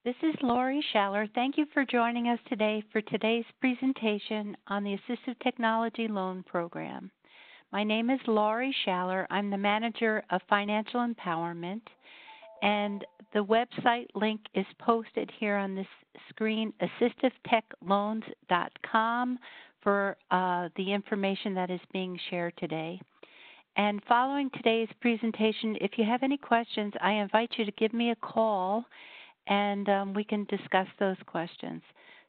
This is Lori Schaller. Thank you for joining us today for today's presentation on the Assistive Technology Loan Program. My name is Lori Schaller. I'm the Manager of Financial Empowerment, and the website link is posted here on this screen, assistivetechloans.com, for the information that is being shared today. And following today's presentation, if you have any questions, I invite you to give me a call and we can discuss those questions.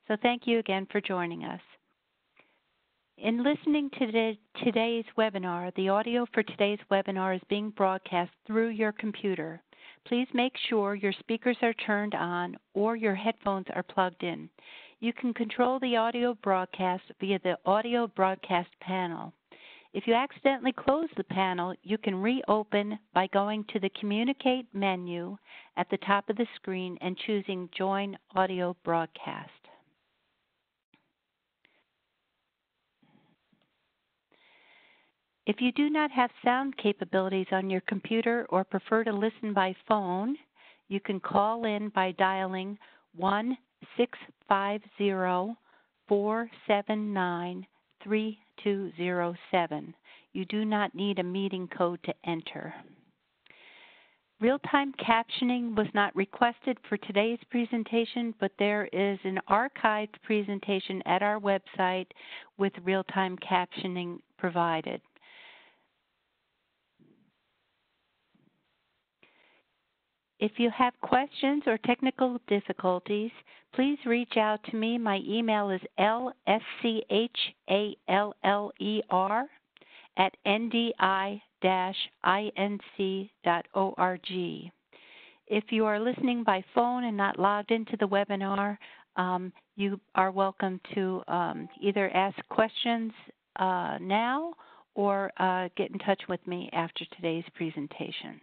So thank you again for joining us. In listening to today's webinar, the audio for today's webinar is being broadcast through your computer. Please make sure your speakers are turned on or your headphones are plugged in. You can control the audio broadcast via the audio broadcast panel. If you accidentally close the panel, you can reopen by going to the Communicate menu at the top of the screen and choosing Join Audio Broadcast. If you do not have sound capabilities on your computer or prefer to listen by phone, you can call in by dialing 1-650-479-3207. You do not need a meeting code to enter. Real-time captioning was not requested for today's presentation, but there is an archived presentation at our website with real-time captioning provided. If you have questions or technical difficulties, please reach out to me. My email is lschaller@ndi-inc.org. If you are listening by phone and not logged into the webinar, you are welcome to either ask questions now or get in touch with me after today's presentation.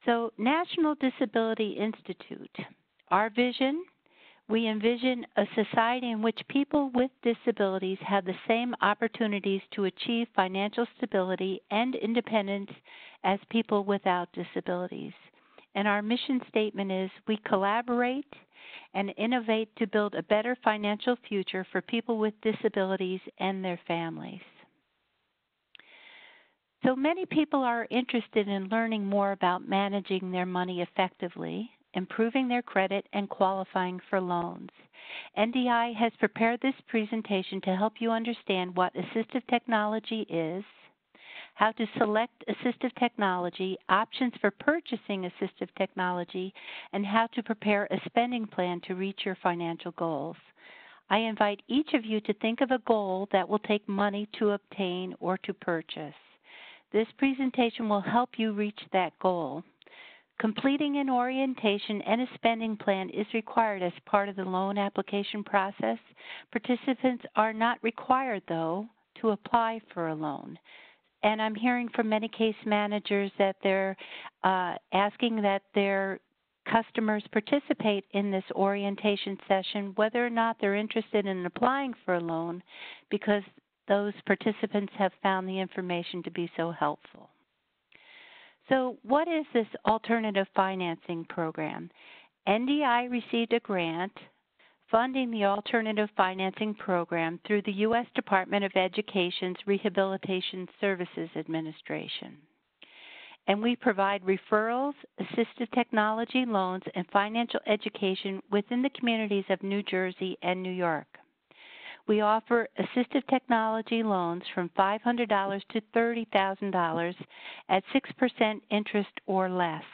So, National Disability Institute, our vision, we envision a society in which people with disabilities have the same opportunities to achieve financial stability and independence as people without disabilities. And our mission statement is, we collaborate and innovate to build a better financial future for people with disabilities and their families. So many people are interested in learning more about managing their money effectively, improving their credit, and qualifying for loans. NDI has prepared this presentation to help you understand what assistive technology is, how to select assistive technology, options for purchasing assistive technology, and how to prepare a spending plan to reach your financial goals. I invite each of you to think of a goal that will take money to obtain or to purchase. This presentation will help you reach that goal. Completing an orientation and a spending plan is required as part of the loan application process. Participants are not required, though, to apply for a loan. And I'm hearing from many case managers that they're asking that their customers participate in this orientation session, whether or not they're interested in applying for a loan, because those participants have found the information to be so helpful. So what is this alternative financing program? NDI received a grant funding the alternative financing program through the U.S. Department of Education's Rehabilitation Services Administration. And we provide referrals, assistive technology loans, and financial education within the communities of New Jersey and New York. We offer assistive technology loans from $500 to $30,000 at 6% interest or less.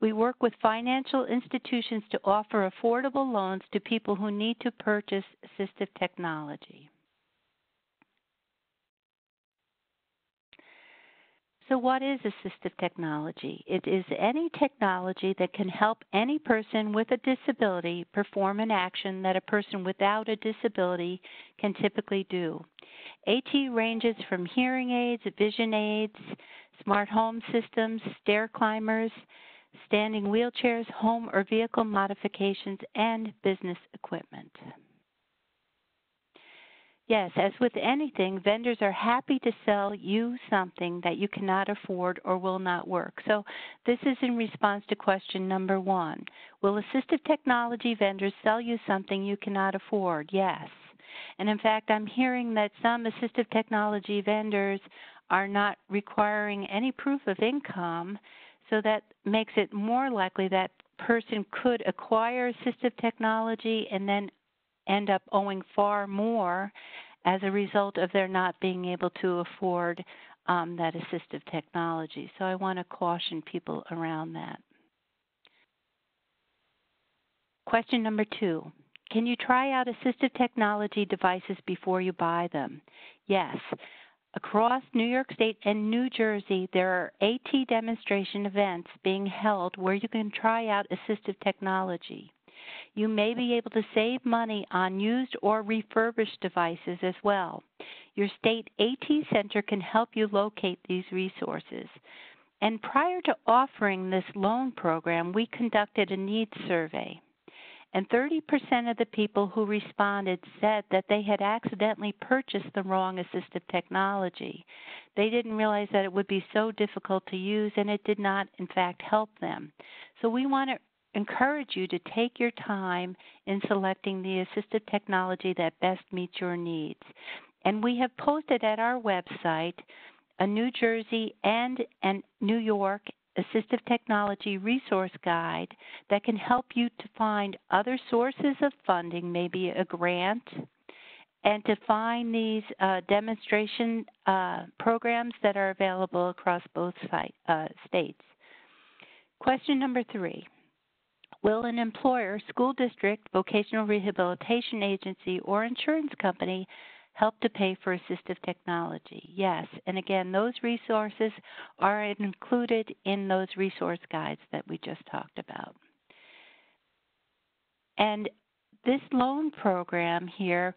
We work with financial institutions to offer affordable loans to people who need to purchase assistive technology. So what is assistive technology? It is any technology that can help any person with a disability perform an action that a person without a disability can typically do. AT ranges from hearing aids, vision aids, smart home systems, stair climbers, standing wheelchairs, home or vehicle modifications, and business equipment. Yes, as with anything, vendors are happy to sell you something that you cannot afford or will not work. So this is in response to question number 1. Will assistive technology vendors sell you something you cannot afford? Yes. And in fact, I'm hearing that some assistive technology vendors are not requiring any proof of income, so that makes it more likely that person could acquire assistive technology and then end up owing far more as a result of their not being able to afford that assistive technology. So I want to caution people around that. Question number 2. Can you try out assistive technology devices before you buy them? Yes. Across New York State and New Jersey, there are AT demonstration events being held where you can try out assistive technology. You may be able to save money on used or refurbished devices as well. Your state AT center can help you locate these resources. And prior to offering this loan program, we conducted a needs survey. And 30% of the people who responded said that they had accidentally purchased the wrong assistive technology. They didn't realize that it would be so difficult to use, and it did not, in fact, help them. So we want to encourage you to take your time in selecting the assistive technology that best meets your needs. And we have posted at our website a New Jersey and New York assistive technology resource guide that can help you to find other sources of funding, maybe a grant, and to find these demonstration programs that are available across both states. Question number 3. Will an employer, school district, vocational rehabilitation agency, or insurance company help to pay for assistive technology? Yes, and again, those resources are included in those resource guides that we just talked about. And this loan program here,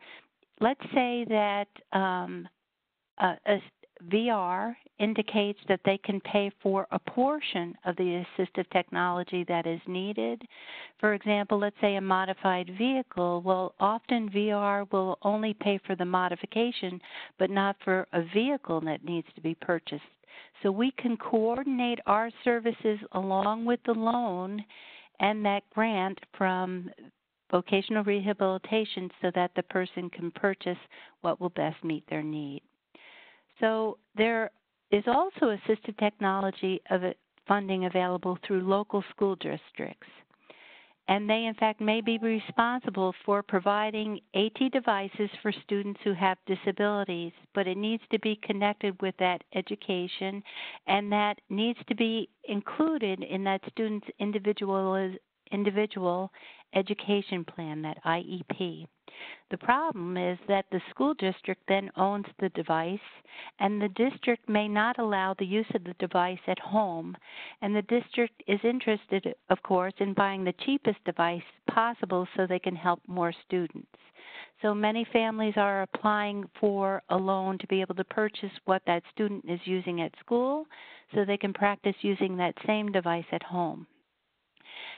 let's say that a VR indicates that they can pay for a portion of the assistive technology that is needed. For example, let's say a modified vehicle. Well, often VR will only pay for the modification, but not for a vehicle that needs to be purchased. So we can coordinate our services along with the loan and that grant from vocational rehabilitation so that the person can purchase what will best meet their need. So there is also assistive technology funding available through local school districts. And they, in fact, may be responsible for providing AT devices for students who have disabilities, but it needs to be connected with that education, and that needs to be included in that student's individual education plan, that IEP. The problem is that the school district then owns the device, and the district may not allow the use of the device at home, and the district is interested, of course, in buying the cheapest device possible so they can help more students. So many families are applying for a loan to be able to purchase what that student is using at school so they can practice using that same device at home.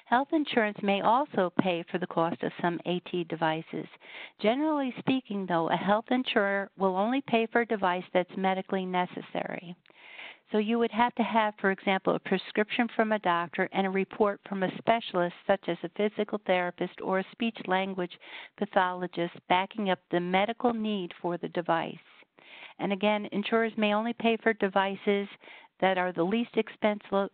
Health insurance may also pay for the cost of some AT devices. Generally speaking, though, a health insurer will only pay for a device that's medically necessary. So you would have to have, for example, a prescription from a doctor and a report from a specialist such as a physical therapist or a speech-language pathologist backing up the medical need for the device. And again, insurers may only pay for devices that are the least expensive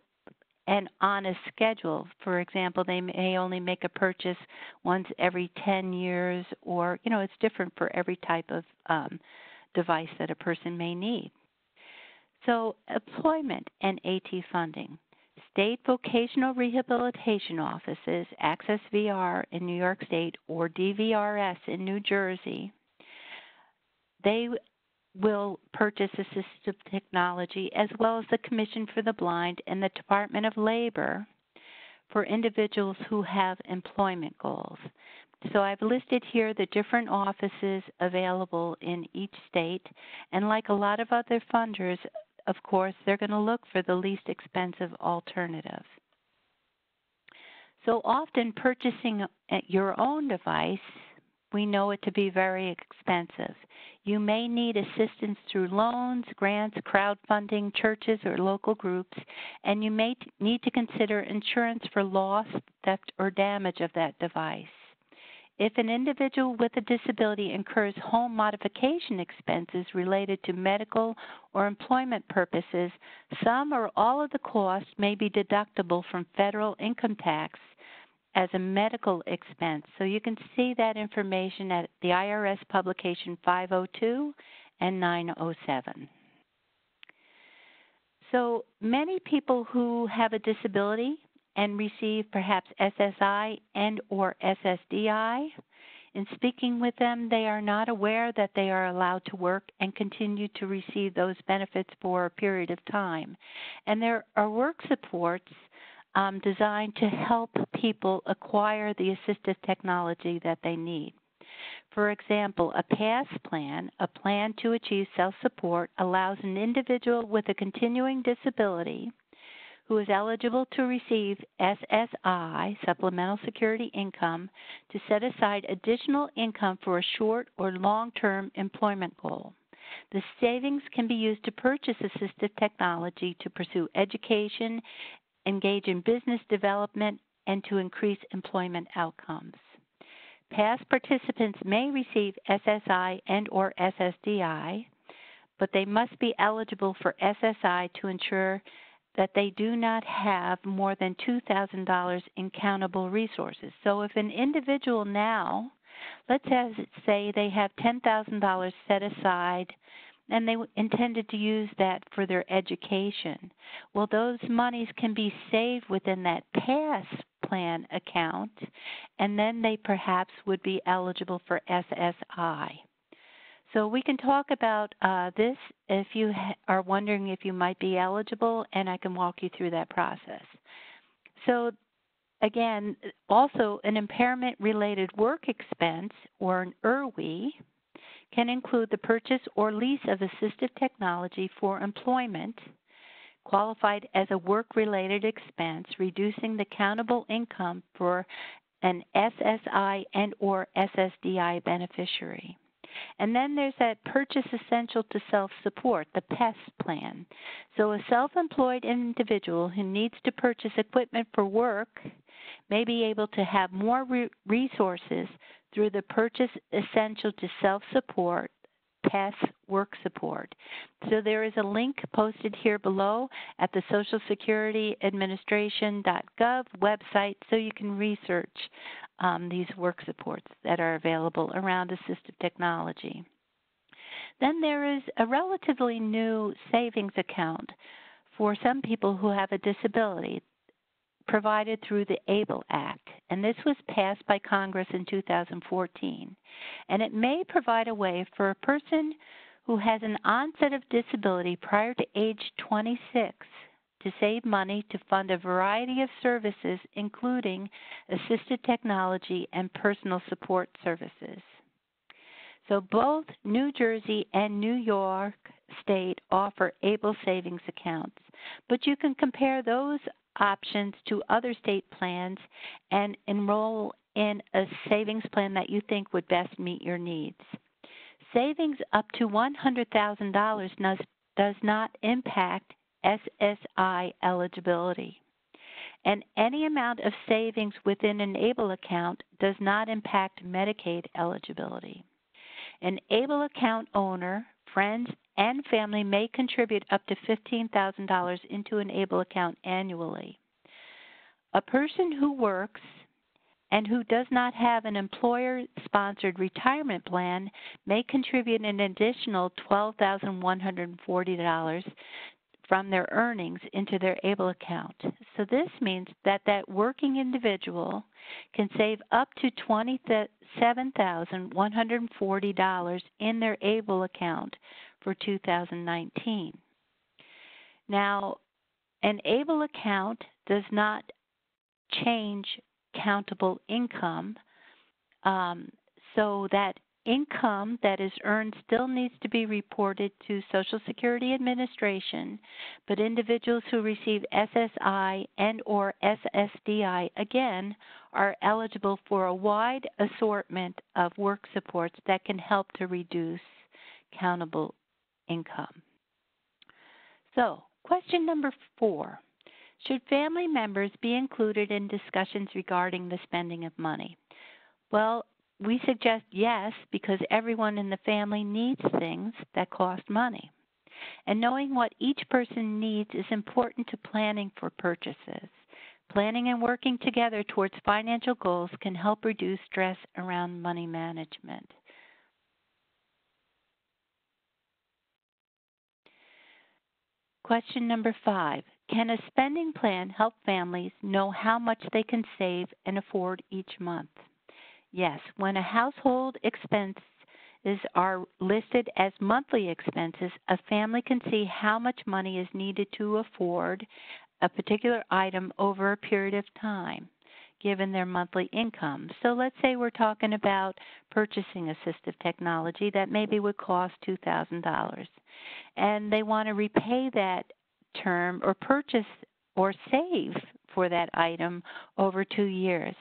and on a schedule. For example, they may only make a purchase once every 10 years, or, it's different for every type of device that a person may need. So employment and AT funding. State vocational rehabilitation offices, Access VR in New York State or DVRS in New Jersey, they will purchase assistive technology, as well as the Commission for the Blind and the Department of Labor for individuals who have employment goals. So I've listed here the different offices available in each state, and like a lot of other funders, of course, they're going to look for the least expensive alternative. So often purchasing your own device, we know it to be very expensive. You may need assistance through loans, grants, crowdfunding, churches, or local groups, and you may need to consider insurance for loss, theft, or damage of that device. If an individual with a disability incurs home modification expenses related to medical or employment purposes, some or all of the costs may be deductible from federal income tax as a medical expense. So you can see that information at the IRS publication 502 and 907. So many people who have a disability and receive perhaps SSI and or SSDI, in speaking with them, they are not aware that they are allowed to work and continue to receive those benefits for a period of time. And there are work supports designed to help people acquire the assistive technology that they need. For example, a PASS plan, a plan to achieve self-support, allows an individual with a continuing disability who is eligible to receive SSI, Supplemental Security Income, to set aside additional income for a short or long-term employment goal. The savings can be used to purchase assistive technology to pursue education, engage in business development, and to increase employment outcomes. Past participants may receive SSI and or SSDI, but they must be eligible for SSI to ensure that they do not have more than $2,000 in countable resources. So if an individual now, let's say they have $10,000 set aside and they intended to use that for their education, well, those monies can be saved within that PASS plan account, and then they perhaps would be eligible for SSI. So we can talk about this if you are wondering if you might be eligible, and I can walk you through that process. So again, also an impairment-related work expense, or an IRWE, can include the purchase or lease of assistive technology for employment, qualified as a work-related expense, reducing the countable income for an SSI and or SSDI beneficiary. And then there's that purchase essential to self-support, the PES plan. So a self-employed individual who needs to purchase equipment for work may be able to have more resources through the purchase essential to self-support, PES work support. So there is a link posted here below at the Social Security Administration.gov website so you can research these work supports that are available around assistive technology. Then there is a relatively new savings account for some people who have a disability provided through the ABLE Act, and this was passed by Congress in 2014. And it may provide a way for a person who has an onset of disability prior to age 26 to save money to fund a variety of services, including assistive technology and personal support services. So both New Jersey and New York State offer ABLE savings accounts, but you can compare those options to other state plans and enroll in a savings plan that you think would best meet your needs. Savings up to $100,000 does not impact SSI eligibility, and any amount of savings within an ABLE account does not impact Medicaid eligibility. An ABLE account owner, friends, and family may contribute up to $15,000 into an ABLE account annually. A person who works and who does not have an employer-sponsored retirement plan may contribute an additional $12,140 from their earnings into their ABLE account. So this means that that working individual can save up to $27,140 in their ABLE account for 2019. Now, an ABLE account does not change countable income, so that income that is earned still needs to be reported to Social Security Administration, but individuals who receive SSI and or SSDI, again, are eligible for a wide assortment of work supports that can help to reduce countable income. So, question number 4. Should family members be included in discussions regarding the spending of money? Well, we suggest yes, because everyone in the family needs things that cost money. And knowing what each person needs is important to planning for purchases. Planning and working together towards financial goals can help reduce stress around money management. Question number 5. Can a spending plan help families know how much they can save and afford each month? Yes, when a household expenses are listed as monthly expenses, a family can see how much money is needed to afford a particular item over a period of time, given their monthly income. So let's say we're talking about purchasing assistive technology that maybe would cost $2,000, and they want to repay that term or purchase or save for that item over 2 years.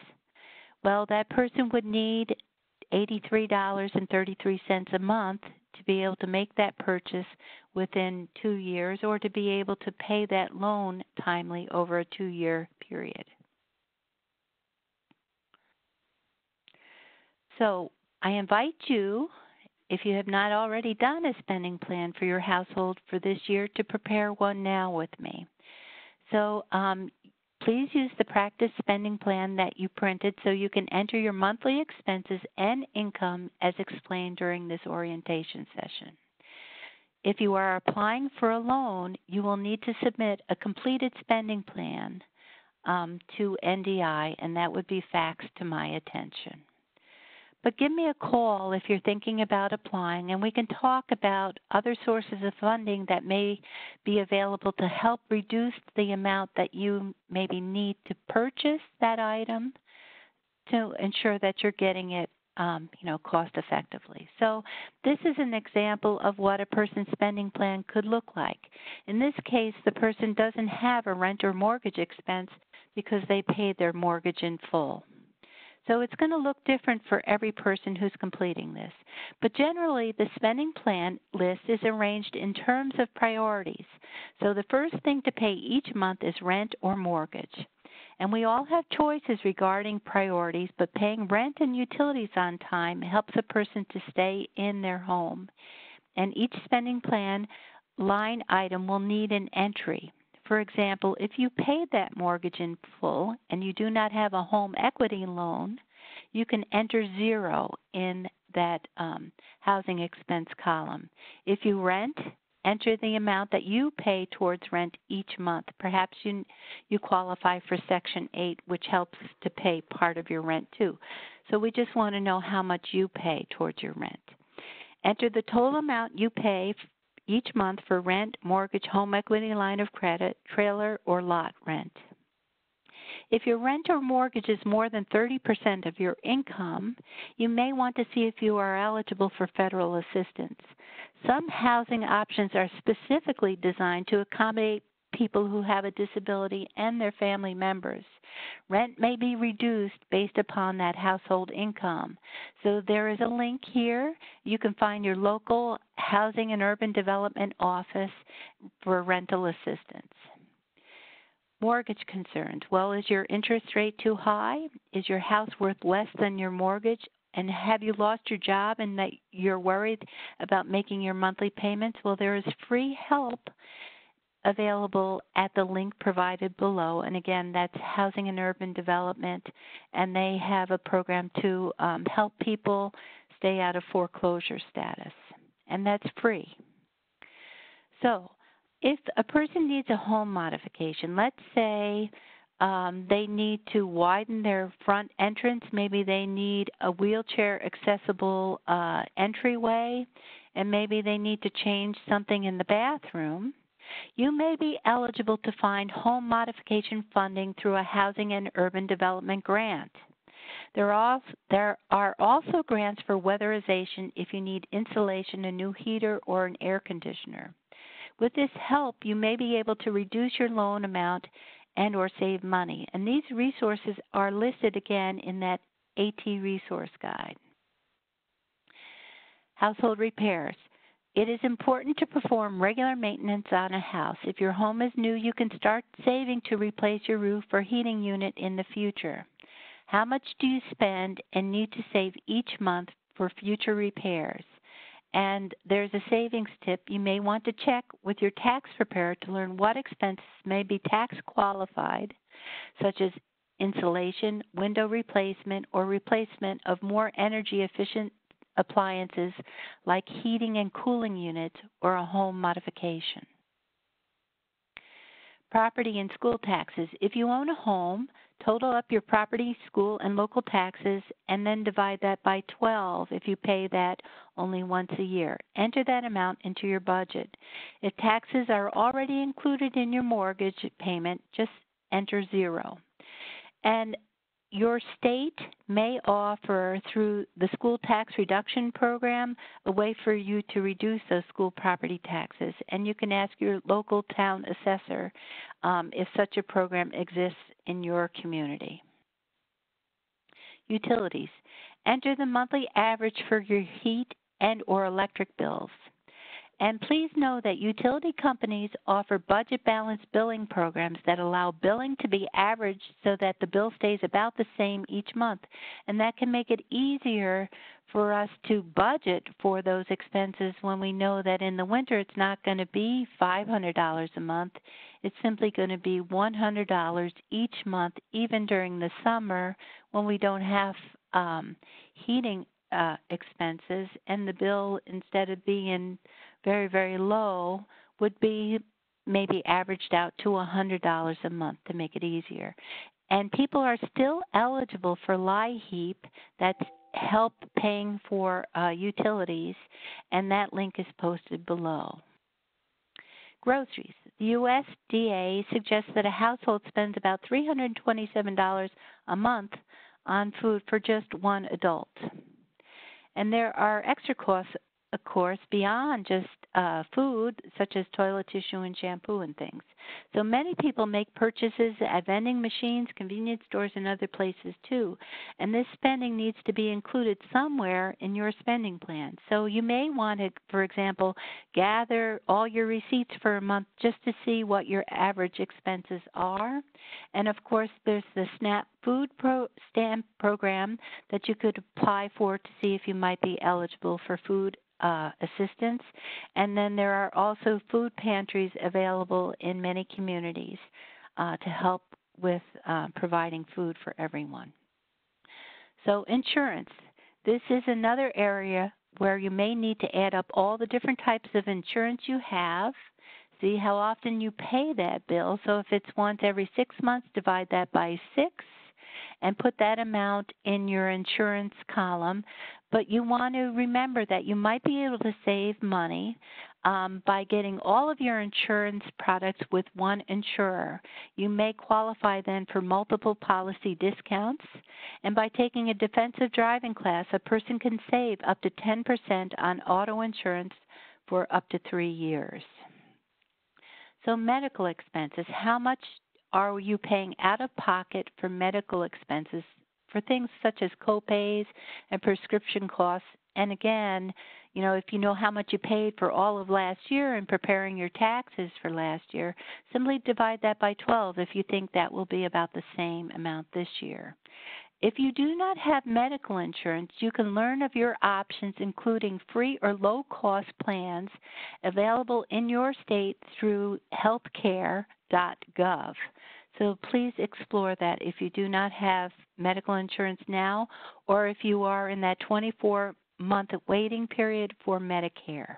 Well, that person would need $83.33 a month to be able to make that purchase within 2 years, or to be able to pay that loan timely over a 2-year period. So I invite you, if you have not already done a spending plan for your household for this year, to prepare one now with me. So please use the practice spending plan that you printed so you can enter your monthly expenses and income as explained during this orientation session. If you are applying for a loan, you will need to submit a completed spending plan to NDI, and that would be faxed to my attention. But give me a call if you're thinking about applying, and we can talk about other sources of funding that may be available to help reduce the amount that you maybe need to purchase that item to ensure that you're getting it cost effectively. So this is an example of what a person's spending plan could look like. In this case, the person doesn't have a rent or mortgage expense because they paid their mortgage in full. So it's going to look different for every person who's completing this. But generally, the spending plan list is arranged in terms of priorities. So the first thing to pay each month is rent or mortgage. And we all have choices regarding priorities, but paying rent and utilities on time helps a person to stay in their home. And each spending plan line item will need an entry. For example, if you paid that mortgage in full and you do not have a home equity loan, you can enter 0 in that housing expense column. If you rent, enter the amount that you pay towards rent each month. Perhaps you qualify for Section 8, which helps to pay part of your rent too. So we just want to know how much you pay towards your rent. Enter the total amount you pay each month for rent, mortgage, home equity line of credit, trailer, or lot rent. If your rent or mortgage is more than 30% of your income, you may want to see if you are eligible for federal assistance. Some housing options are specifically designed to accommodate people who have a disability and their family members. Rent may be reduced based upon that household income. So there is a link here. You can find your local Housing and Urban Development office for rental assistance. Mortgage concerns. Well, is your interest rate too high? Is your house worth less than your mortgage? And have you lost your job and that you're worried about making your monthly payments? Well, there is free help available at the link provided below. And again, that's Housing and Urban Development, and they have a program to help people stay out of foreclosure status, and that's free. So if a person needs a home modification, let's say they need to widen their front entrance, maybe they need a wheelchair accessible entryway, and maybe they need to change something in the bathroom, you may be eligible to find home modification funding through a Housing and Urban Development grant. There are also grants for weatherization if you need insulation, a new heater, or an air conditioner. With this help, you may be able to reduce your loan amount and or save money. And these resources are listed again in that AT resource guide. Household repairs. It is important to perform regular maintenance on a house. If your home is new, you can start saving to replace your roof or heating unit in the future. How much do you spend and need to save each month for future repairs? And there's a savings tip. You may want to check with your tax preparer to learn what expenses may be tax qualified, such as insulation, window replacement, or replacement of more energy efficient appliances like heating and cooling units or a home modification. Property and school taxes. If you own a home, total up your property, school, and local taxes, and then divide that by 12 if you pay that only once a year. Enter that amount into your budget. If taxes are already included in your mortgage payment, just enter 0. And your state may offer, through the school tax reduction program, a way for you to reduce those school property taxes. And you can ask your local town assessor if such a program exists in your community. Utilities. Enter the monthly average for your heat and or electric bills. And please know that utility companies offer budget balanced billing programs that allow billing to be averaged so that the bill stays about the same each month. And that can make it easier for us to budget for those expenses when we know that in the winter it's not going to be $500 a month. It's simply going to be $100 each month, even during the summer when we don't have heating expenses, and the bill, instead of being very, very low, would be maybe averaged out to $100 a month to make it easier. And people are still eligible for LIHEAP, that's help paying for utilities, and that link is posted below. Groceries. The USDA suggests that a household spends about $327 a month on food for just one adult. And there are extra costs, of course, beyond just food, such as toilet tissue and shampoo and things. So many people make purchases at vending machines, convenience stores, and other places too. And this spending needs to be included somewhere in your spending plan. So you may want to, for example, gather all your receipts for a month just to see what your average expenses are. And of course, there's the SNAP food stamp program that you could apply for to see if you might be eligible for food assistance. And then there are also food pantries available in many communities to help with providing food for everyone. So insurance. This is another area where you may need to add up all the different types of insurance you have, see how often you pay that bill. So if it's once every 6 months, divide that by 6 and put that amount in your insurance column. But you want to remember that you might be able to save money by getting all of your insurance products with one insurer. You may qualify then for multiple policy discounts. And by taking a defensive driving class, a person can save up to 10% on auto insurance for up to 3 years. So medical expenses, how much are you paying out of pocket for medical expenses for things such as copays and prescription costs? And again, you know, if you know how much you paid for all of last year and preparing your taxes for last year, simply divide that by 12 if you think that will be about the same amount this year. If you do not have medical insurance, you can learn of your options, including free or low-cost plans available in your state through healthcare.gov. So please explore that if you do not have medical insurance now, or if you are in that 24-month waiting period for Medicare.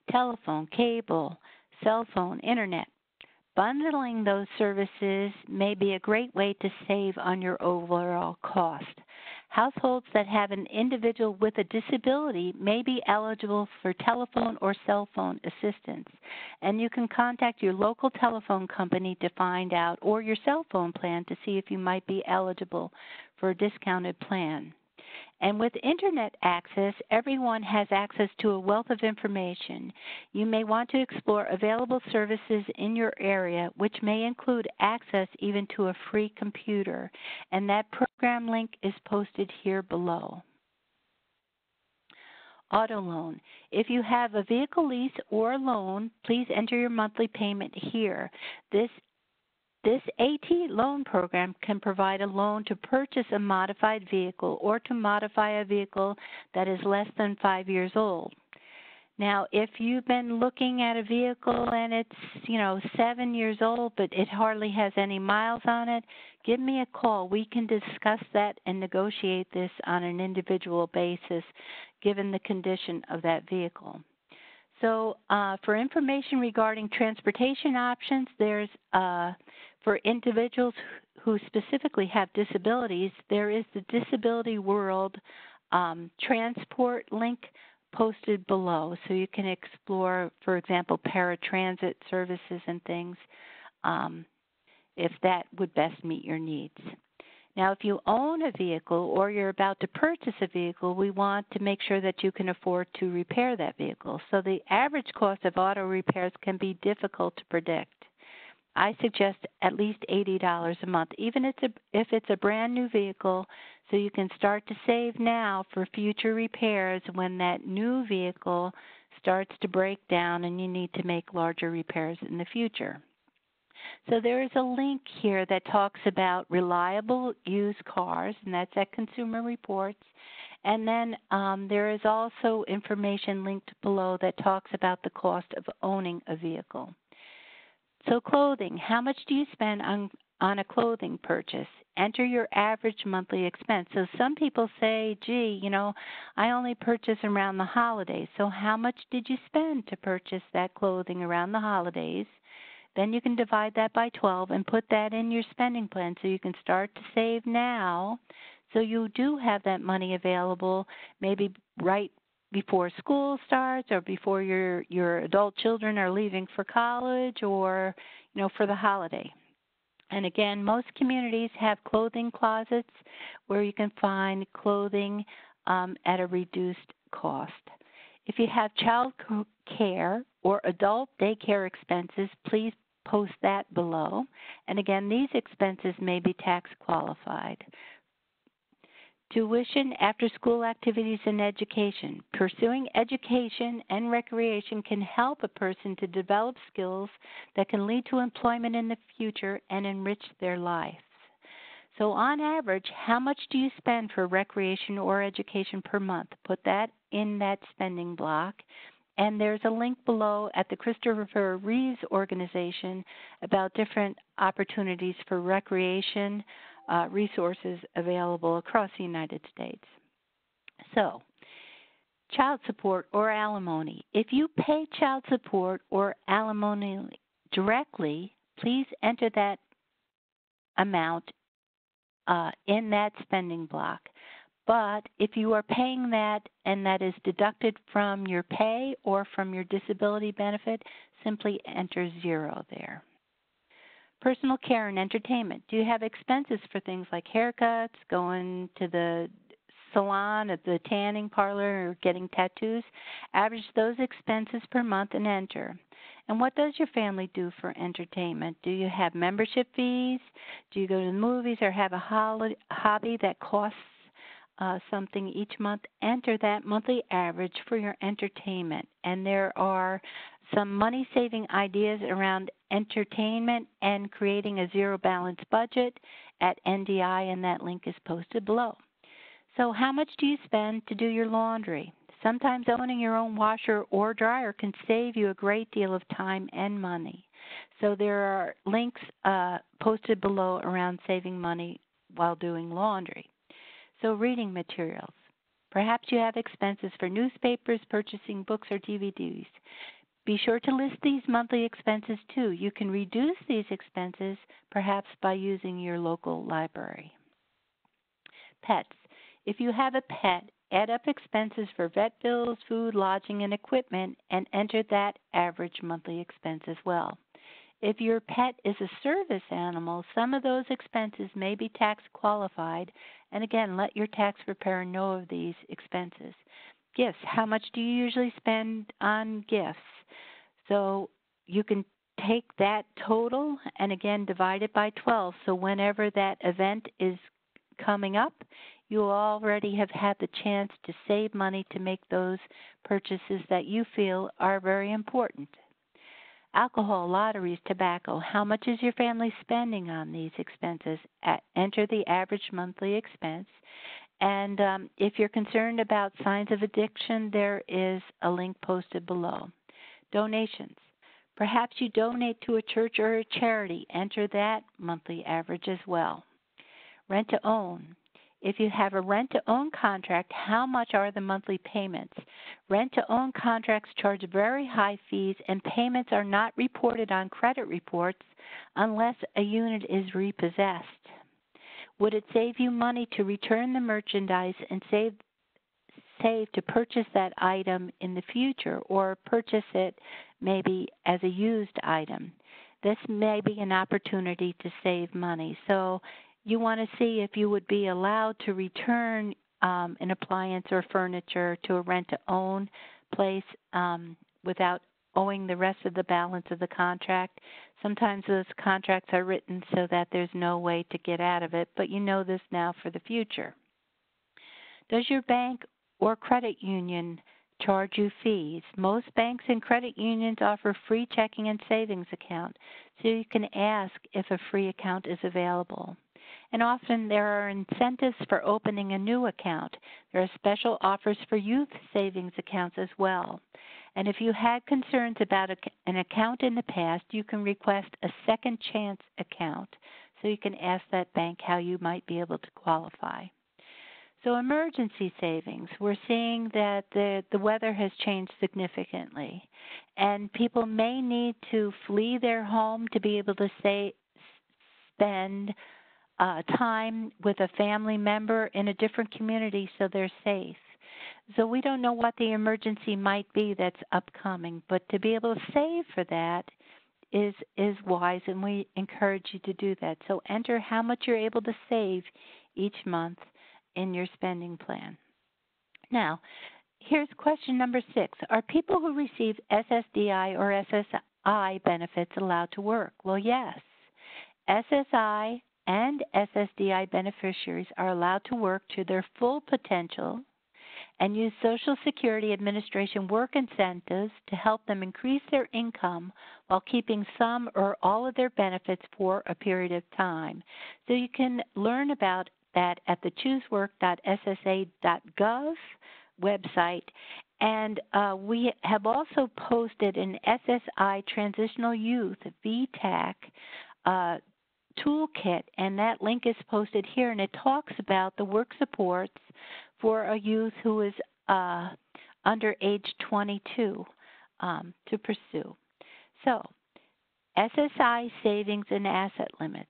Telephone, cable, cell phone, internet. Bundling those services may be a great way to save on your overall cost. Households that have an individual with a disability may be eligible for telephone or cell phone assistance, and you can contact your local telephone company to find out, or your cell phone plan to see if you might be eligible for a discounted plan. And with Internet access, everyone has access to a wealth of information. You may want to explore available services in your area, which may include access even to a free computer. And that program link is posted here below. Auto loan. If you have a vehicle lease or loan, please enter your monthly payment here. This AT loan program can provide a loan to purchase a modified vehicle or to modify a vehicle that is less than 5 years old. Now, if you've been looking at a vehicle and it's, 7 years old, but it hardly has any miles on it, give me a call. We can discuss that and negotiate this on an individual basis, given the condition of that vehicle. So for information regarding transportation options, there's for individuals who specifically have disabilities, there is the Disability World transport link posted below. So you can explore, for example, paratransit services and things if that would best meet your needs. Now, if you own a vehicle or you're about to purchase a vehicle, we want to make sure that you can afford to repair that vehicle. So the average cost of auto repairs can be difficult to predict. I suggest at least $80 a month, even if it's a brand new vehicle, so you can start to save now for future repairs when that new vehicle starts to break down and you need to make larger repairs in the future. So there is a link here that talks about reliable used cars, and that's at Consumer Reports. And then there is also information linked below that talks about the cost of owning a vehicle. So clothing, how much do you spend on a clothing purchase? Enter your average monthly expense. So some people say, gee, I only purchase around the holidays. So how much did you spend to purchase that clothing around the holidays? Then you can divide that by 12 and put that in your spending plan so you can start to save now so you do have that money available maybe right before school starts or before your adult children are leaving for college or, for the holiday. And again, most communities have clothing closets where you can find clothing at a reduced cost. If you have child care or adult daycare expenses, please post that below. And again, these expenses may be tax qualified. Tuition, after-school activities, and education. Pursuing education and recreation can help a person to develop skills that can lead to employment in the future and enrich their lives. So on average, how much do you spend for recreation or education per month? Put that in that spending block. And there's a link below at the Christopher Reeves organization about different opportunities for recreation resources available across the United States. So, child support or alimony. If you pay child support or alimony directly, please enter that amount in that spending block. But if you are paying that and that is deducted from your pay or from your disability benefit, simply enter 0 there. Personal care and entertainment. Do you have expenses for things like haircuts, going to the salon, at the tanning parlor, or getting tattoos? Average those expenses per month and enter. And what does your family do for entertainment? Do you have membership fees? Do you go to the movies or have a hobby that costs something each month? Enter that monthly average for your entertainment. And there are some money-saving ideas around entertainment and creating a zero-balance budget at NDI, and that link is posted below. So how much do you spend to do your laundry? Sometimes owning your own washer or dryer can save you a great deal of time and money. So there are links posted below around saving money while doing laundry. So reading materials. Perhaps you have expenses for newspapers, purchasing books, or DVDs. Be sure to list these monthly expenses too. You can reduce these expenses perhaps by using your local library. Pets. If you have a pet, add up expenses for vet bills, food, lodging, and equipment, and enter that average monthly expense as well. If your pet is a service animal, some of those expenses may be tax qualified, and again, let your tax preparer know of these expenses. Gifts, how much do you usually spend on gifts? So you can take that total and again divide it by 12. So whenever that event is coming up, you already have had the chance to save money to make those purchases that you feel are very important. Alcohol, lotteries, tobacco, how much is your family spending on these expenses? Enter the average monthly expense. And if you're concerned about signs of addiction, there is a link posted below. Donations. Perhaps you donate to a church or a charity. Enter that monthly average as well. Rent to own. If you have a rent-to-own contract, how much are the monthly payments? Rent-to-own contracts charge very high fees, and payments are not reported on credit reports unless a unit is repossessed. Would it save you money to return the merchandise and save to purchase that item in the future, or purchase it maybe as a used item? This may be an opportunity to save money. So you want to see if you would be allowed to return an appliance or furniture to a rent-to-own place without owing the rest of the balance of the contract. Sometimes those contracts are written so that there's no way to get out of it, but you know this now for the future. Does your bank or credit union charge you fees? Most banks and credit unions offer free checking and savings account, so you can ask if a free account is available. And often there are incentives for opening a new account. There are special offers for youth savings accounts as well. And if you had concerns about an account in the past, you can request a second chance account. So you can ask that bank how you might be able to qualify. So emergency savings, we're seeing that the weather has changed significantly. And people may need to flee their home to be able to spend time with a family member in a different community so they're safe. So we don't know what the emergency might be that's upcoming, but to be able to save for that is wise, and we encourage you to do that. So enter how much you're able to save each month in your spending plan. Now, here's question number 6. Are people who receive SSDI or SSI benefits allowed to work? Well, yes. SSI and SSDI beneficiaries are allowed to work to their full potential and use Social Security Administration work incentives to help them increase their income while keeping some or all of their benefits for a period of time. So you can learn about that at the choosework.ssa.gov website. And we have also posted an SSI Transitional Youth VTAC toolkit, and that link is posted here, and it talks about the work supports for a youth who is under age 22 to pursue. So, SSI savings and asset limits.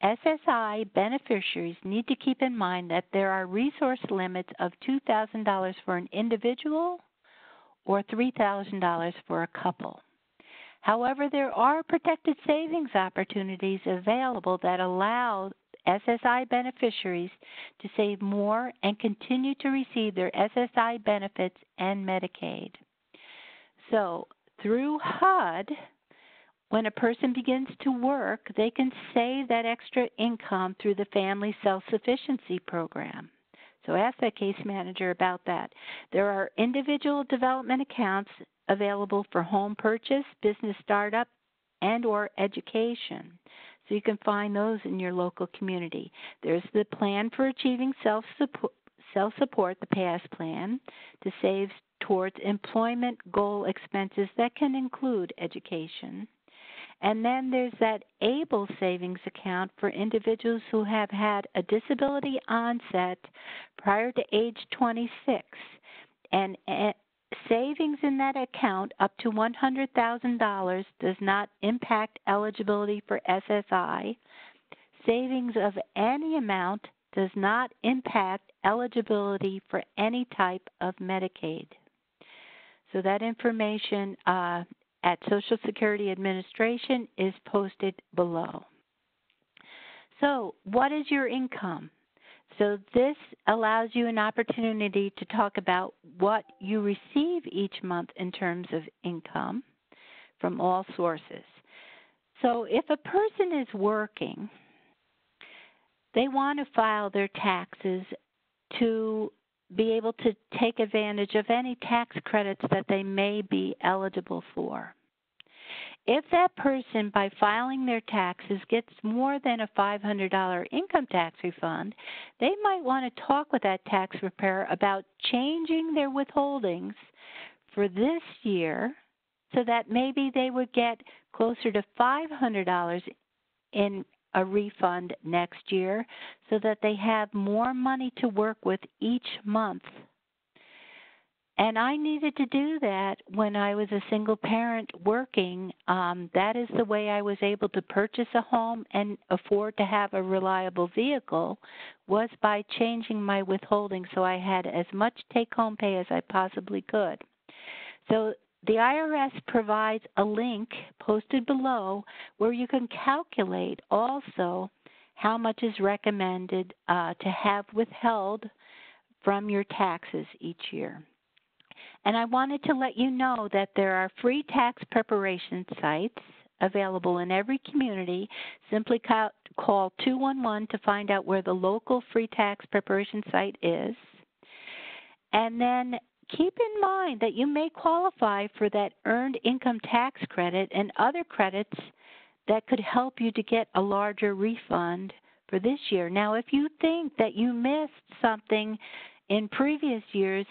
SSI beneficiaries need to keep in mind that there are resource limits of $2,000 for an individual or $3,000 for a couple. However, there are protected savings opportunities available that allow SSI beneficiaries to save more and continue to receive their SSI benefits and Medicaid. So, through HUD, when a person begins to work, they can save that extra income through the Family Self-Sufficiency Program. So ask that case manager about that. There are individual development accounts available for home purchase, business startup, and or education. So you can find those in your local community. There's the Plan for Achieving Self-Support, the PASS plan, to save towards employment goal expenses that can include education. And then there's that ABLE savings account for individuals who have had a disability onset prior to age 26. And savings in that account up to $100,000 does not impact eligibility for SSI. Savings of any amount does not impact eligibility for any type of Medicaid. So that information at Social Security Administration is posted below. So what is your income? So this allows you an opportunity to talk about what you receive each month in terms of income from all sources. So if a person is working, they want to file their taxes to be able to take advantage of any tax credits that they may be eligible for. If that person, by filing their taxes, gets more than a $500 income tax refund, they might want to talk with that tax preparer about changing their withholdings for this year so that maybe they would get closer to $500 in a refund next year so that they have more money to work with each month. And I needed to do that when I was a single parent working. That is the way I was able to purchase a home and afford to have a reliable vehicle, was by changing my withholding so I had as much take-home pay as I possibly could. So the IRS provides a link posted below where you can calculate also how much is recommended to have withheld from your taxes each year. And I wanted to let you know that there are free tax preparation sites available in every community. Simply call 211 to find out where the local free tax preparation site is. And then keep in mind that you may qualify for that earned income tax credit and other credits that could help you to get a larger refund for this year. Now, if you think that you missed something in previous years,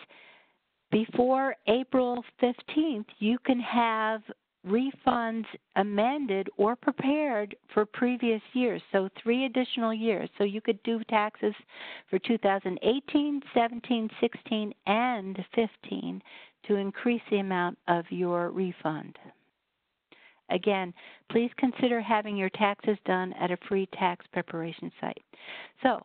before April 15th, you can have refunds amended or prepared for previous years, so 3 additional years. So you could do taxes for 2018, 17, 16, and 15 to increase the amount of your refund. Again, please consider having your taxes done at a free tax preparation site. So,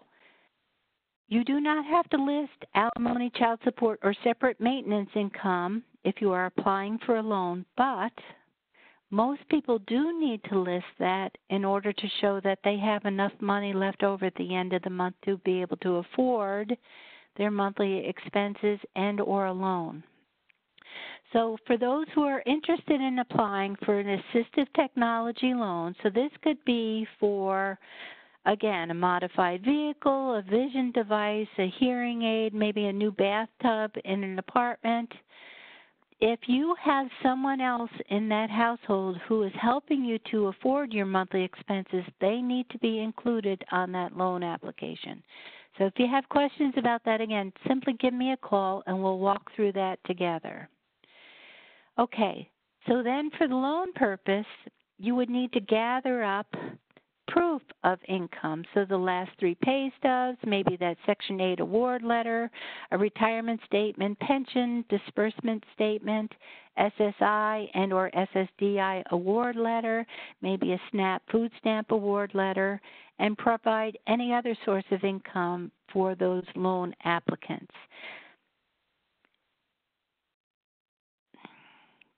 you do not have to list alimony, child support, or separate maintenance income if you are applying for a loan, but most people do need to list that in order to show that they have enough money left over at the end of the month to be able to afford their monthly expenses and or a loan. So for those who are interested in applying for an assistive technology loan, so this could be for, again, a modified vehicle, a vision device, a hearing aid, maybe a new bathtub in an apartment. If you have someone else in that household who is helping you to afford your monthly expenses, they need to be included on that loan application. So if you have questions about that, again, simply give me a call and we'll walk through that together. Okay, so then for the loan purpose, you would need to gather up proof of income. So the last 3 pay stubs, maybe that Section 8 award letter, a retirement statement, pension disbursement statement, SSI and or SSDI award letter, maybe a SNAP food stamp award letter, and provide any other source of income for those loan applicants.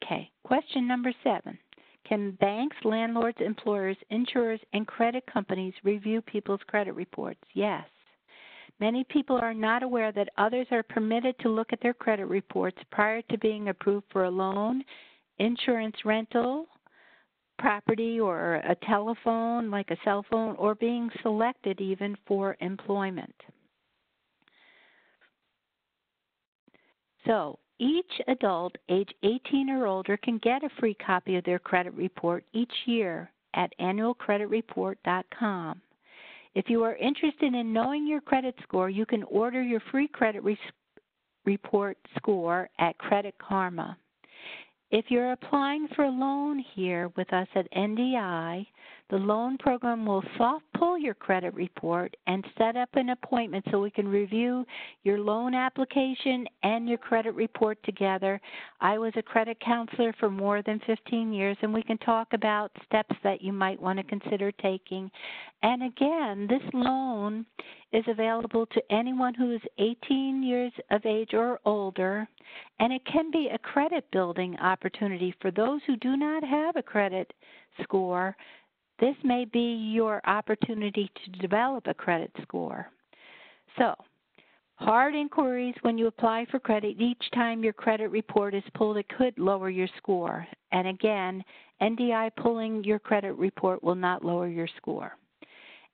Okay, question number 7. Can banks, landlords, employers, insurers, and credit companies review people's credit reports? Yes. Many people are not aware that others are permitted to look at their credit reports prior to being approved for a loan, insurance rental, property, or a telephone, like a cell phone, or being selected even for employment. So, each adult age 18 or older can get a free copy of their credit report each year at annualcreditreport.com. If you are interested in knowing your credit score, you can order your free credit report score at Credit Karma. If you're applying for a loan here with us at NDI, the loan program will soft pull your credit report and set up an appointment so we can review your loan application and your credit report together. I was a credit counselor for more than 15 years, and we can talk about steps that you might want to consider taking. And again, this loan is available to anyone who is 18 years of age or older, and it can be a credit building opportunity for those who do not have a credit score. This may be your opportunity to develop a credit score. So, hard inquiries when you apply for credit. Each time your credit report is pulled, it could lower your score. And again, NDI pulling your credit report will not lower your score.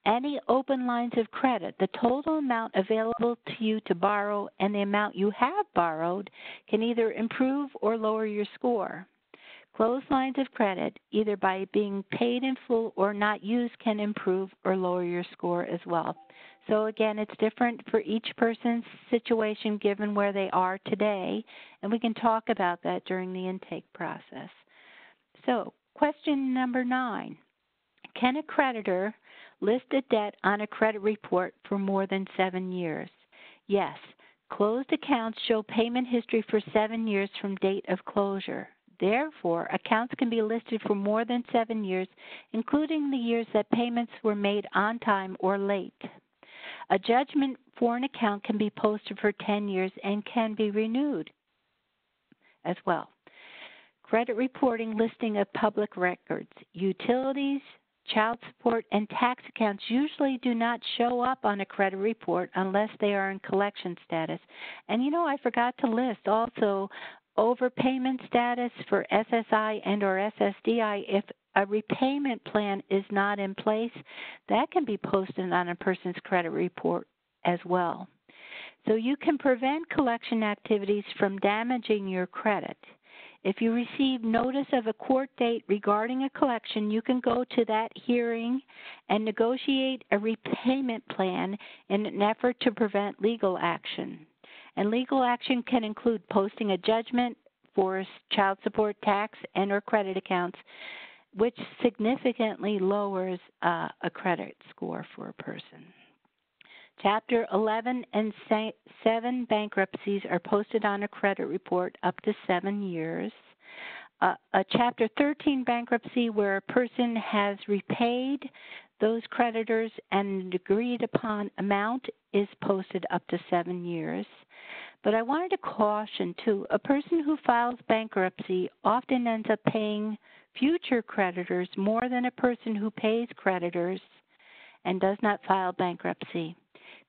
Any open lines of credit, the total amount available to you to borrow and the amount you have borrowed can either improve or lower your score. Closed lines of credit, either by being paid in full or not used, can improve or lower your score as well. So again, it's different for each person's situation given where they are today, and we can talk about that during the intake process. So, question number 9. Can a creditor list a debt on a credit report for more than 7 years? Yes. Closed accounts show payment history for 7 years from date of closure. Therefore, accounts can be listed for more than 7 years, including the years that payments were made on time or late. A judgment for an account can be posted for 10 years and can be renewed as well. Credit reporting listing of public records. Utilities, child support, and tax accounts usually do not show up on a credit report unless they are in collection status. And you know, I forgot to list also overpayment status for SSI and or SSDI. If a repayment plan is not in place, that can be posted on a person's credit report as well. So you can prevent collection activities from damaging your credit. If you receive notice of a court date regarding a collection, you can go to that hearing and negotiate a repayment plan in an effort to prevent legal action. And legal action can include posting a judgment for child support, tax, and or credit accounts, which significantly lowers a credit score for a person. Chapter 11 and 7 bankruptcies are posted on a credit report up to 7 years. A Chapter 13 bankruptcy where a person has repaid those creditors and an agreed upon amount is posted up to 7 years. But I wanted to caution, too, a person who files bankruptcy often ends up paying future creditors more than a person who pays creditors and does not file bankruptcy.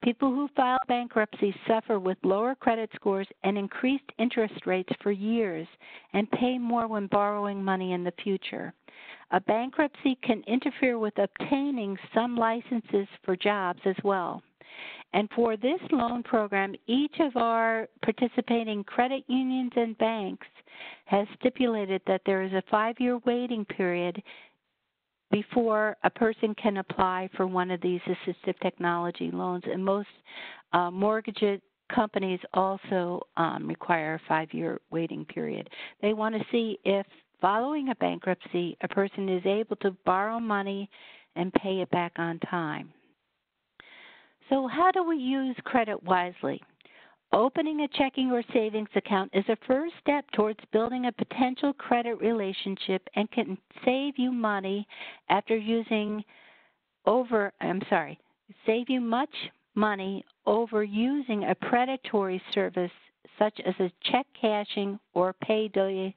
People who file bankruptcy suffer with lower credit scores and increased interest rates for years and pay more when borrowing money in the future. A bankruptcy can interfere with obtaining some licenses for jobs as well. And for this loan program, each of our participating credit unions and banks has stipulated that there is a 5-year waiting period before a person can apply for one of these assistive technology loans. And most mortgage companies also require a 5-year waiting period. They want to see if, following a bankruptcy, a person is able to borrow money and pay it back on time. So how do we use credit wisely? Opening a checking or savings account is a first step towards building a potential credit relationship and can save you money after save you much money over using a predatory service such as a check cashing or payday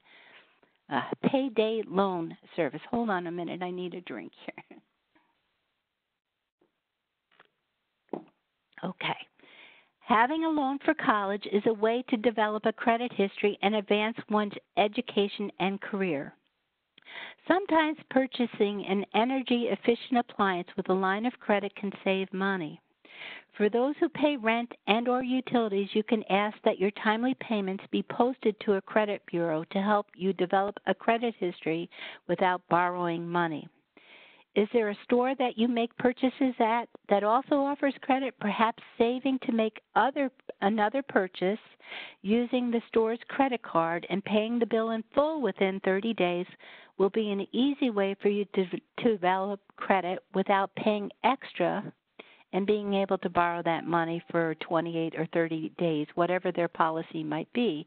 loan service. Hold on a minute, I need a drink here. Okay. Having a loan for college is a way to develop a credit history and advance one's education and career. Sometimes purchasing an energy-efficient appliance with a line of credit can save money. For those who pay rent and or utilities, you can ask that your timely payments be posted to a credit bureau to help you develop a credit history without borrowing money. Is there a store that you make purchases at that also offers credit, perhaps saving to make another purchase using the store's credit card and paying the bill in full within 30 days will be an easy way for you to develop credit without paying extra and being able to borrow that money for 28 or 30 days, whatever their policy might be.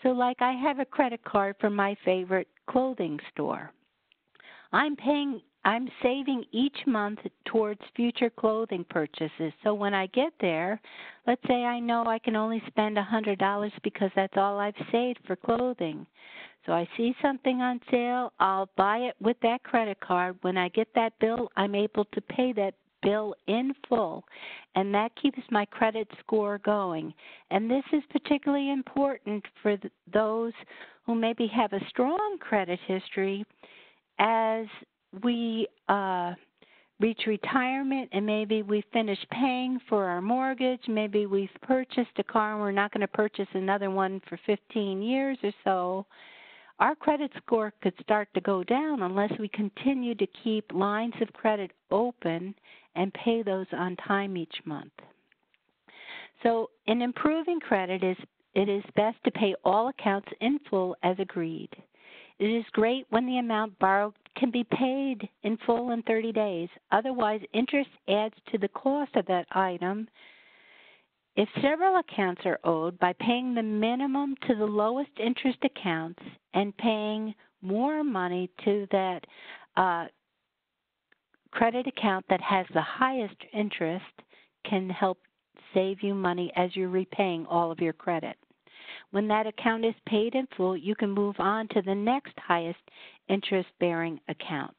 So like I have a credit card from my favorite clothing store. I'm saving each month towards future clothing purchases. So when I get there, let's say I know I can only spend $100 because that's all I've saved for clothing. So I see something on sale, I'll buy it with that credit card. When I get that bill, I'm able to pay that bill in full, and that keeps my credit score going. And this is particularly important for those who maybe have a strong credit history as we reach retirement and maybe we finish paying for our mortgage, maybe we've purchased a car and we're not going to purchase another one for 15 years or so. Our credit score could start to go down unless we continue to keep lines of credit open and pay those on time each month. So in improving credit, it is best to pay all accounts in full as agreed. It is great when the amount borrowed can be paid in full in 30 days. Otherwise, interest adds to the cost of that item. If several accounts are owed, by paying the minimum to the lowest interest accounts and paying more money to that credit account that has the highest interest can help save you money as you're repaying all of your credit. When that account is paid in full, you can move on to the next highest interest-bearing account.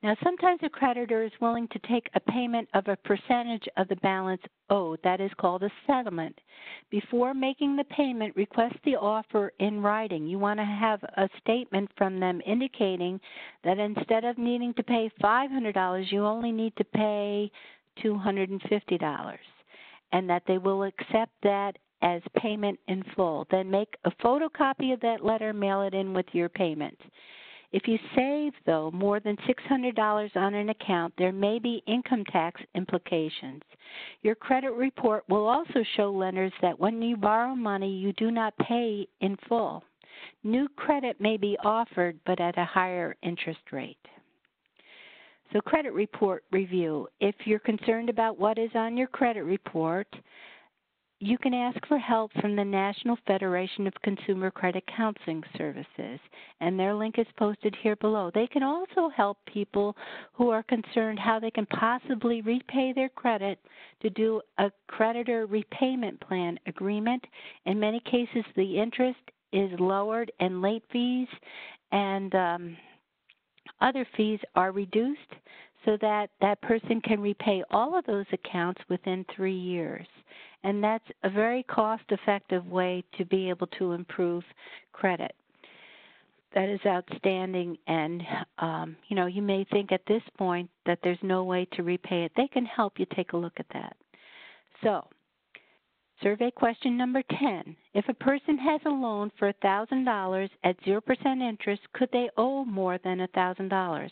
Now, sometimes a creditor is willing to take a payment of a percentage of the balance owed. That is called a settlement. Before making the payment, request the offer in writing. You want to have a statement from them indicating that instead of needing to pay $500, you only need to pay $250, and that they will accept that as payment in full. Then make a photocopy of that letter, mail it in with your payment. If you save, though, more than $600 on an account, there may be income tax implications. Your credit report will also show lenders that when you borrow money, you do not pay in full. New credit may be offered, but at a higher interest rate. So credit report review. If you're concerned about what is on your credit report, you can ask for help from the National Federation of Consumer Credit Counseling Services, and their link is posted here below. They can also help people who are concerned how they can possibly repay their credit to do a creditor repayment plan agreement. In many cases, the interest is lowered and late fees and other fees are reduced so that that person can repay all of those accounts within 3 years. And that's a very cost-effective way to be able to improve credit. That is outstanding, and you may think at this point that there's no way to repay it. They can help you take a look at that. So, survey question number 10. If a person has a loan for $1,000 at 0% interest, could they owe more than $1,000?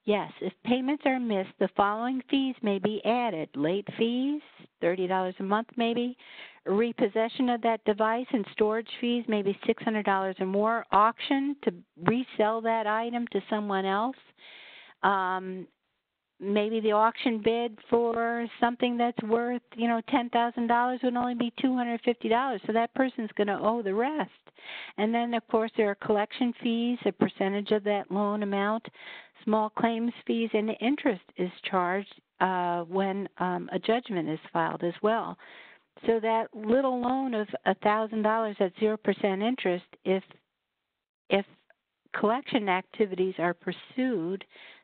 Yes. If payments are missed, the following fees may be added. Late fees, $30 a month maybe. Repossession of that device and storage fees, maybe $600 or more. Auction to resell that item to someone else. Maybe the auction bid for something that's worth, $10,000 would only be $250, so that person's going to owe the rest. And then, of course, there are collection fees, a percentage of that loan amount, small claims fees, and the interest is charged when a judgment is filed as well. So that little loan of $1,000 at 0% interest, if collection activities are pursued,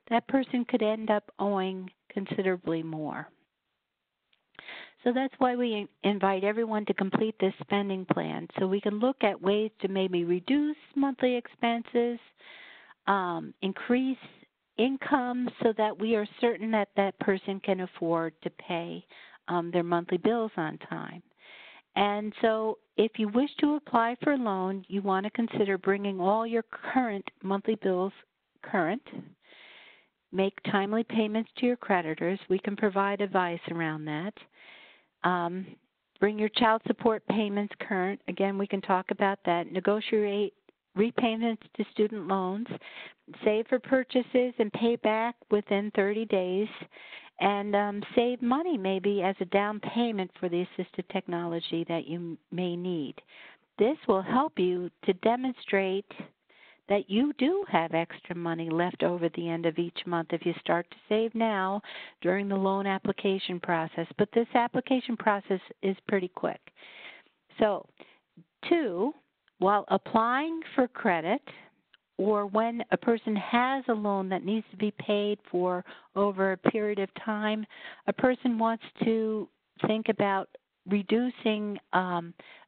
that person could end up owing considerably more. So that's why we invite everyone to complete this spending plan, so we can look at ways to maybe reduce monthly expenses, increase income so that we are certain that that person can afford to pay their monthly bills on time. And so if you wish to apply for a loan, you want to consider bringing all your current monthly bills current. Make timely payments to your creditors. We can provide advice around that. Bring your child support payments current. Again, we can talk about that. Negotiate repayments to student loans. Save for purchases and pay back within 30 days. And save money maybe as a down payment for the assistive technology that you may need. This will help you to demonstrate that you do have extra money left over at the end of each month if you start to save now during the loan application process. But this application process is pretty quick. So, 2, while applying for credit, or when a person has a loan that needs to be paid for over a period of time, a person wants to think about reducing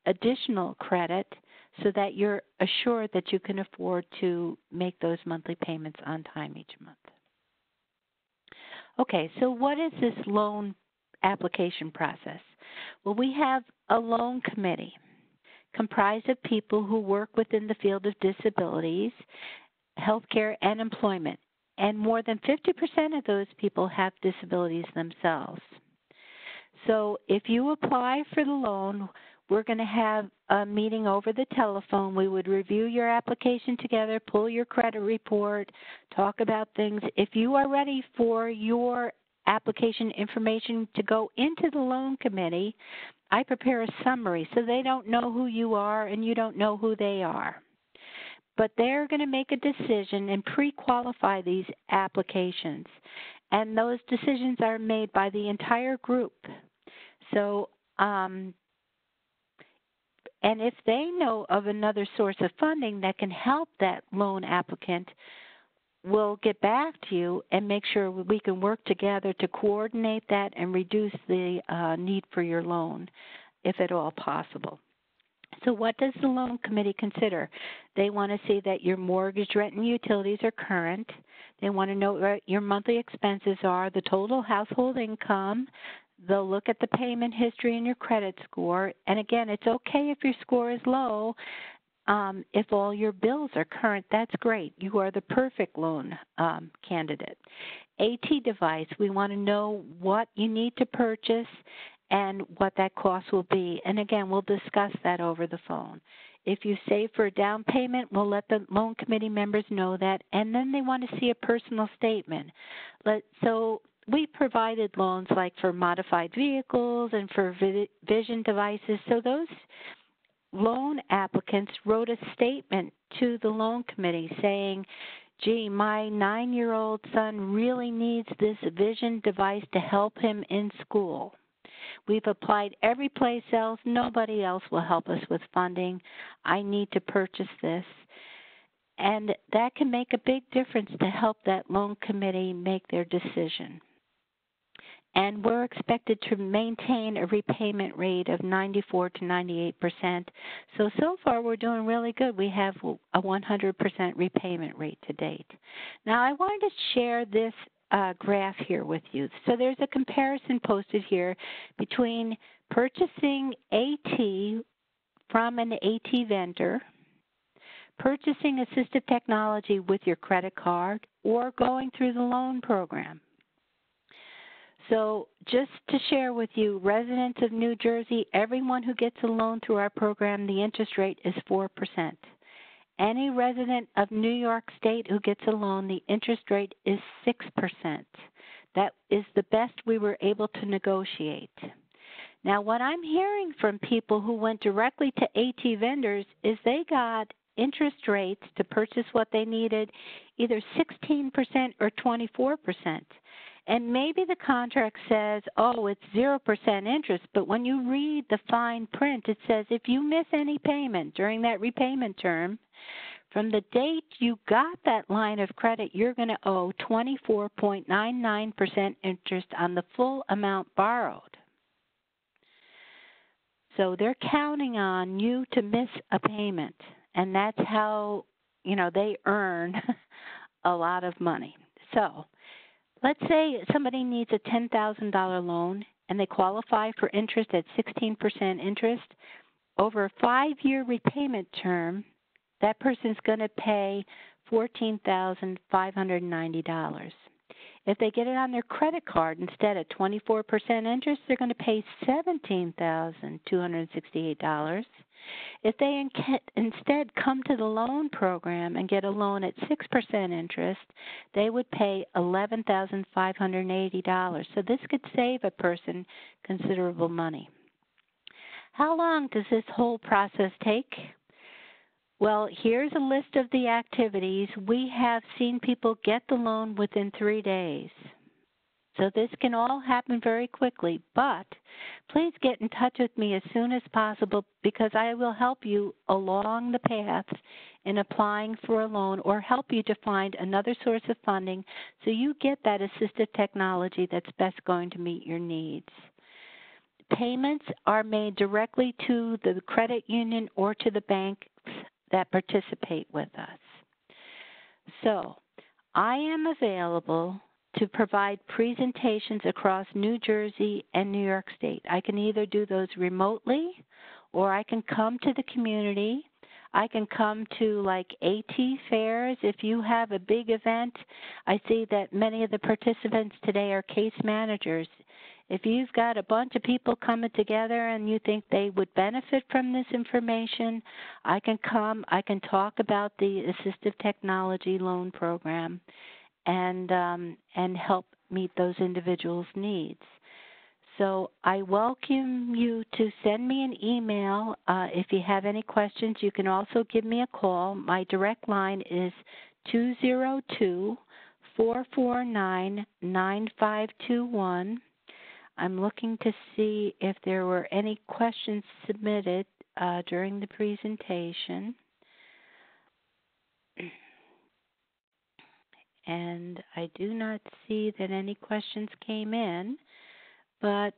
additional credit so that you're assured that you can afford to make those monthly payments on time each month. Okay, so what is this loan application process? Well, we have a loan committee comprised of people who work within the field of disabilities, healthcare, and employment. And more than 50% of those people have disabilities themselves. So if you apply for the loan, we're going to have a meeting over the telephone. We would review your application together, pull your credit report, talk about things. If you are ready for your application information to go into the loan committee, I prepare a summary so they don't know who you are and you don't know who they are. But they're going to make a decision and pre-qualify these applications. And those decisions are made by the entire group. So, and if they know of another source of funding that can help that loan applicant, we'll get back to you and make sure we can work together to coordinate that and reduce the need for your loan, if at all possible. So what does the loan committee consider? They want to see that your mortgage, rent, and utilities are current. They want to know what your monthly expenses are, the total household income. They'll look at the payment history and your credit score. And again, it's okay if your score is low. If all your bills are current, that's great. You are the perfect loan candidate. AT device, we want to know what you need to purchase and what that cost will be. And again, we'll discuss that over the phone. If you save for a down payment, we'll let the loan committee members know that. And then they want to see a personal statement. So we provided loans like for modified vehicles and for vision devices. So those loan applicants wrote a statement to the loan committee saying, gee, my 9-year-old son really needs this vision device to help him in school. We've applied every place else. Nobody else will help us with funding. I need to purchase this. And that can make a big difference to help that loan committee make their decision. And we're expected to maintain a repayment rate of 94 to 98%. So far we're doing really good. We have a 100% repayment rate to date. Now I wanted to share this graph here with you. So there's a comparison posted here between purchasing AT from an AT vendor, purchasing assistive technology with your credit card, or going through the loan program. So just to share with you, residents of New Jersey, everyone who gets a loan through our program, the interest rate is 4%. Any resident of New York State who gets a loan, the interest rate is 6%. That is the best we were able to negotiate. Now, what I'm hearing from people who went directly to AT vendors is they got interest rates to purchase what they needed, either 16% or 24%. And maybe the contract says, oh, it's 0% interest, but when you read the fine print, it says if you miss any payment during that repayment term, from the date you got that line of credit, you're going to owe 24.99% interest on the full amount borrowed. So they're counting on you to miss a payment, and that's how, they earn a lot of money. So let's say somebody needs a $10,000 loan and they qualify for interest at 16% interest. Over a 5-year repayment term, that person's going to pay $14,590. If they get it on their credit card instead of 24% interest, they're going to pay $17,268. If they instead come to the loan program and get a loan at 6% interest, they would pay $11,580. So this could save a person considerable money. How long does this whole process take? Well, here's a list of the activities. We have seen people get the loan within 3 days. So this can all happen very quickly, but please get in touch with me as soon as possible because I will help you along the path in applying for a loan or help you to find another source of funding so you get that assistive technology that's best going to meet your needs. Payments are made directly to the credit union or to the banks that participate with us. So I am available to provide presentations across New Jersey and New York State. I can either do those remotely or I can come to the community. I can come to like AT fairs. If you have a big event, I see that many of the participants today are case managers. If you've got a bunch of people coming together and you think they would benefit from this information, I can come, I can talk about the assistive technology loan program and help meet those individuals' needs. So I welcome you to send me an email. If you have any questions, you can also give me a call. My direct line is 202-449-9521. I'm looking to see if there were any questions submitted during the presentation. And I do not see that any questions came in, but,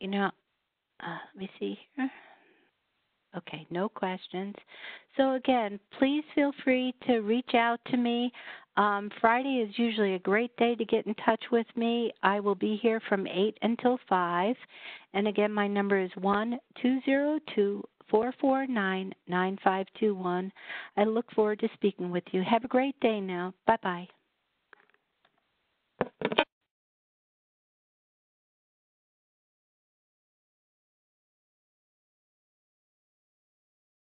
you know, let me see here. Okay, no questions. So again, please feel free to reach out to me. Friday is usually a great day to get in touch with me. I will be here from 8 until 5. And again, my number is 1-202-449-9521. I look forward to speaking with you. Have a great day now. Bye-bye.